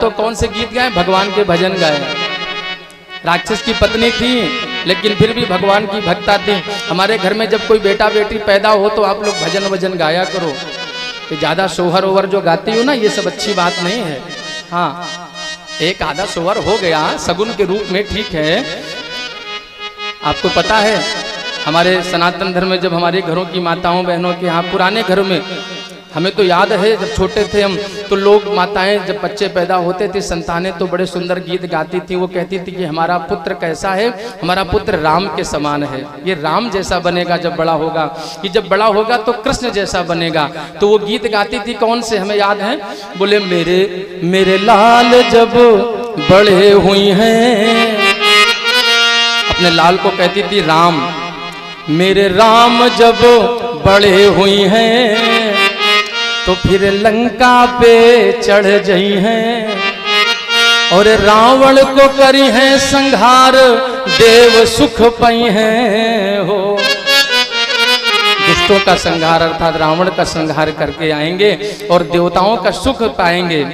तो कौन से गीत गाए? भगवान के भजन गाए। राक्षस की पत्नी थी लेकिन फिर भी भगवान की भक्ता थी। हमारे घर में जब कोई बेटा बेटी पैदा हो तो आप लोग भजन वजन गाया करो। तो ज़्यादा सोहर ओवर जो गाती हो ना, ये सब अच्छी बात नहीं है। हाँ, एक आधा सोहर हो गया सगुन के रूप में, ठीक है। आपको पता है हमारे सनातन धर्म में जब हमारे घरों की माताओं बहनों के यहाँ पुराने घरों में, हमें तो याद है जब छोटे थे हम, तो लोग माताएं जब बच्चे पैदा होते थे संतानें तो बड़े सुंदर गीत गाती थी। वो कहती थी कि हमारा पुत्र कैसा है, हमारा पुत्र राम के समान है, ये राम जैसा बनेगा जब बड़ा होगा, ये जब बड़ा होगा तो कृष्ण जैसा बनेगा। तो वो गीत गाती थी कौन से, हमें याद है, बोले मेरे मेरे लाल जब बड़े हुई हैं, अपने लाल को कहती थी राम, मेरे राम जब बड़े हुई हैं तो फिर लंका पे चढ़ गई हैं और रावण को करी हैं संहार, देव सुख पाई हैं हो। दुष्टों का संहार अर्थात रावण का संहार करके आएंगे और देवताओं का सुख पाएंगे।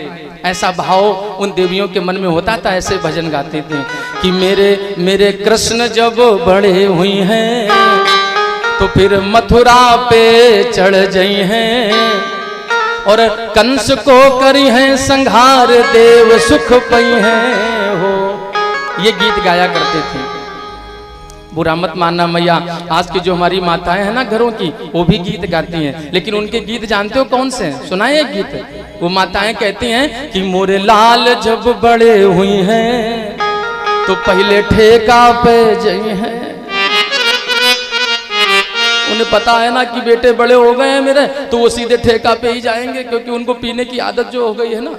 ऐसा भाव उन देवियों के मन में होता था, ऐसे भजन गाते थे कि मेरे मेरे कृष्ण जब बड़े हुई हैं तो फिर मथुरा पे चढ़ गई हैं और कंस को करी हैं संहार, देव सुख पई हैं हो। ये गीत गाया करते थे। बुरा मत मानना मैया, आज की जो हमारी माताएं हैं ना घरों की, वो भी गीत गाती हैं, लेकिन उनके गीत जानते हो कौन से? सुनाए गीत। वो माताएं कहती हैं कि मोरे लाल जब बड़े हुई हैं तो पहले ठेका पे जई हैं। उन्हें पता है ना कि बेटे बड़े हो गए हैं मेरे, तो वो सीधे ठेका पे ही जाएंगे, क्योंकि उनको पीने की आदत जो हो गई है ना।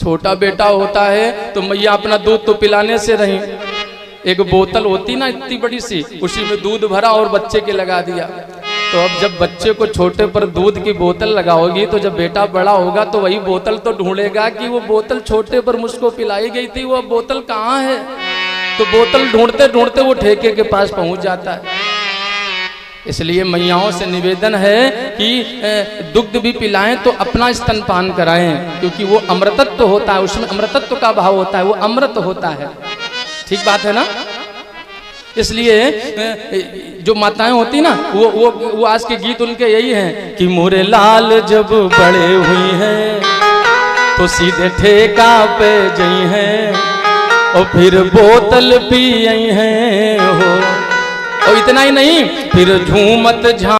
छोटा बेटा होता है तो मैया अपना दूध तो पिलाने से रही, एक बोतल होती ना इतनी बड़ी सी, उसी में दूध भरा और बच्चे के लगा दिया। तो अब जब बच्चे को छोटे पर दूध की बोतल लगाओगी तो जब बेटा बड़ा होगा तो वही बोतल तो ढूंढेगा कि वो बोतल छोटे पर मुझको पिलाई गई थी, वो बोतल कहाँ है। तो बोतल ढूंढते ढूंढते वो ठेके के पास पहुंच जाता है। इसलिए मैयाओं से निवेदन है कि दुग्ध भी पिलाएं तो अपना स्तनपान कराएं, क्योंकि वो अमृतत्व होता है, उसमें अमृतत्व का भाव होता है, वो अमृत होता है। ठीक बात है ना। इसलिए जो माताएं होती ना, वो आज के गीत उनके यही हैं कि मोरे लाल जब बड़े हुई हैं तो सीधे ठेका पे गई हैं और फिर बोतल पी आई हैं हो। और इतना ही नहीं, फिर झूमत झा